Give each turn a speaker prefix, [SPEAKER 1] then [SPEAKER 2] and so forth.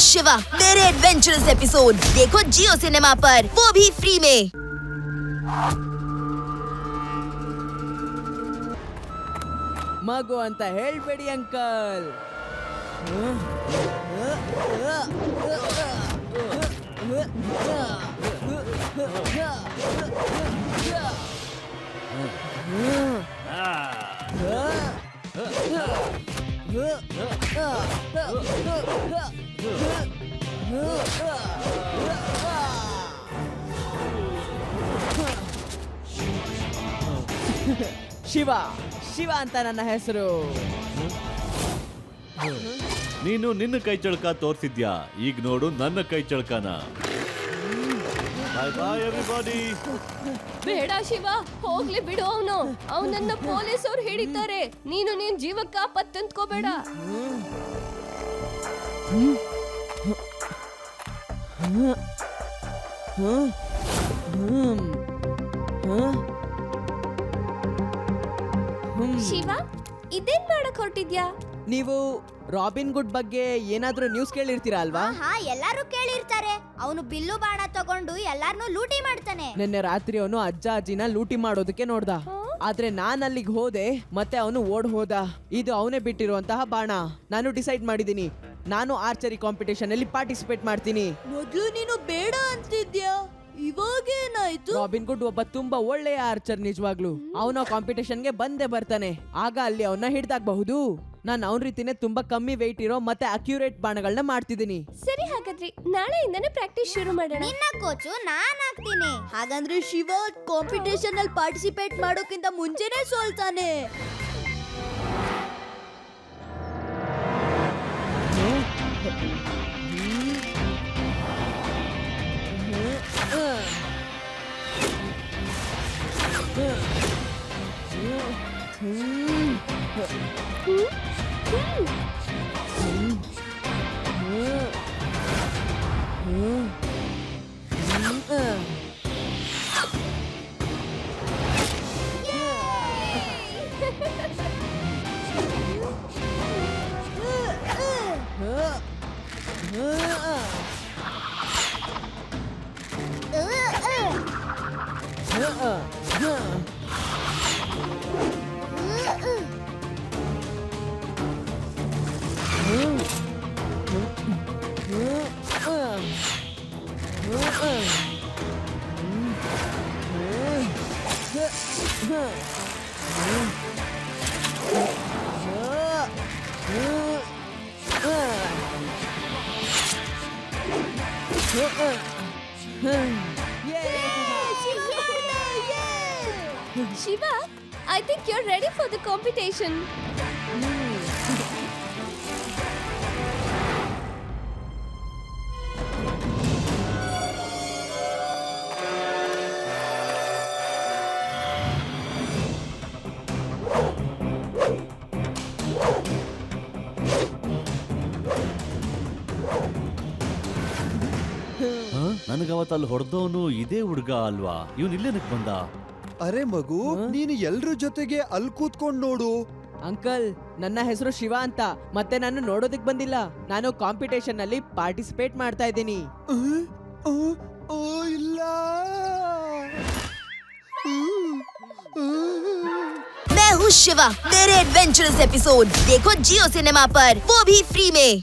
[SPEAKER 1] शिवा मेरे adventurous episode देखो जियो cinema पर, वो भी फ्री में।
[SPEAKER 2] ಮಗು ಅಂತ ಹೇಳ್ಬೇಡಿ ಅಂಕಲ್. ಶಿವ ಶಿವ ಅಂತ ನನ್ನ ಹೆಸರು.
[SPEAKER 3] ನೀನು ನಿನ್ನ ಕೈ ಚಳಕ ತೋರ್ಸಿದ್ಯಾ, ಈಗ ನೋಡು ನನ್ನ ಕೈ ಚಳಕನ. ಬಾಯ್ ಬಾಯ್ ಎವ್ರಿಬಾಡಿ.
[SPEAKER 4] ಬೇಡ ಶಿವ, ಹೋಗ್ಲಿ ಬಿಡು. ಅವನನ್ನ ಪೊಲೀಸ್ ಅವ್ರು ಹಿಡಿತಾರೆ. ನೀನು ನಿನ್ ಜೀವಕ್ಕ ಆಪತ್ತಂತ್ಕೋಬೇಡ. ಶಿವ, ಇದೇನ್ ಮಾಡಕ್ ಹೊರಟಿದ್ಯಾ?
[SPEAKER 2] ನೀವು ರಾಬಿನ್ ಗುಡ್ ಬಗ್ಗೆ ಏನಾದ್ರೂ ನ್ಯೂಸ್ ಕೇಳಿರ್ತೀರಾ ಅಲ್ವಾ?
[SPEAKER 5] ಎಲ್ಲಾರು ಕೇಳಿರ್ತಾರೆ. ಅವನು ಬಿಲ್ಲು ಬಾಣ ತಗೊಂಡು ಎಲ್ಲಾರ್ನು ಲೂಟಿ ಮಾಡ್ತಾನೆ.
[SPEAKER 2] ನಿನ್ನೆ ರಾತ್ರಿ ಅವನು ಅಜ್ಜ ಅಜ್ಜಿನ ಲೂಟಿ ಮಾಡೋದಕ್ಕೆ ನೋಡ್ದ. ಆದ್ರೆ ನಾನ್ ಅಲ್ಲಿಗೆ ಹೋದೆ, ಮತ್ತೆ ಅವನು ಓಡ್ ಹೋದ. ಇದು ಅವನೇ ಬಿಟ್ಟಿರುವಂತಹ ಬಾಣ. ನಾನು ಡಿಸೈಡ್ ಮಾಡಿದೀನಿ, ನಾನು ಆರ್ಚರಿ ಕಾಂಪಿಟೇಷನ್ ಅಲ್ಲಿ ಪಾರ್ಟಿಸಿಪೇಟ್ ಮಾಡ್ತೀನಿ.
[SPEAKER 5] ಮೊದ್ಲು ನೀನು ಬೇಡ ಅಂತಿದ್ಯಾ, ಇವಾಗೇನಾಯ್ತು?
[SPEAKER 2] ರಾಬಿನ್ ಗುಡ್ ಒಬ್ಬ ತುಂಬಾ ಒಳ್ಳೆಯ ಆರ್ಚರ್, ನಿಜವಾಗ್ಲು. ಅವನ ಕಾಂಪಿಟೇಷನ್ಗೆ ಬಂದೇ ಬರ್ತಾನೆ. ಆಗ ಅಲ್ಲಿ ಅವನ್ನ ಹಿಡ್ದಾಗಬಹುದು. ನಾನು ಅವನ ರೀತಿನೇ ತುಂಬಾ ಕಮ್ಮಿ ವೆಯ್ಟ್ ಇರೋ ಮತ್ತೆ ಅಕ್ಯುರೇಟ್ ಬಾಣಗಳನ್ನ ಮಾಡ್ತಿದ್ದೀನಿ.
[SPEAKER 4] ಸರಿ, ಹಾಗಾದ್ರೆ ನಾಳೆಯಿಂದನೇ ಪ್ರಾಕ್ಟೀಸ್ ಶುರು ಮಾಡೋಣ.
[SPEAKER 5] ನಿನ್ನ ಕೋಚು ನಾನ್ ಆಗ್ತೀನಿ. ಹಾಗಂದ್ರೆ ಶಿವ ಕಾಂಪಿಟೇಷನ್ ಅಲ್ಲಿ ಪಾರ್ಟಿಸಿಪೇಟ್ ಮಾಡೋಕ್ಕಿಂತ ಮುಂಚೆನೆ ಸೋಲ್ತಾನೆ.
[SPEAKER 4] Shiva, I think you're ready for the competition.
[SPEAKER 3] ನನಗವತ್ತಲ್ಲಿ ಹೊಡೆದವನು ಇದೇ ಹುಡುಗ ಅಲ್ವಾ? ಇವನ್ ಇಲ್ಲೇನಕ್ ಬಂದ?
[SPEAKER 6] ಅರೆ ಮಗು, ನೀನು ಎಲ್ರ ಜೊತೆಗೆ ಅಲ್ಲಿ ಕೂತ್ಕೊಂಡ್ ನೋಡು.
[SPEAKER 2] ಅಂಕಲ್, ನನ್ನ ಹೆಸರು ಶಿವ ಅಂತ. ಮತ್ತೆ ನಾನು ನೋಡೋದಕ್ ಬಂದಿಲ್ಲ, ನಾನು ಕಾಂಪಿಟೇಷನ್ ಅಲ್ಲಿ ಪಾರ್ಟಿಸಿಪೇಟ್ ಮಾಡ್ತಾ ಇದ್ದೀನಿ.
[SPEAKER 6] ಇಲ್ಲ,
[SPEAKER 1] मैं हूँ शिवा मेरे एडवेंचरस एपिसोड देखो जियो सिनेमा पर, वो भी फ्री में।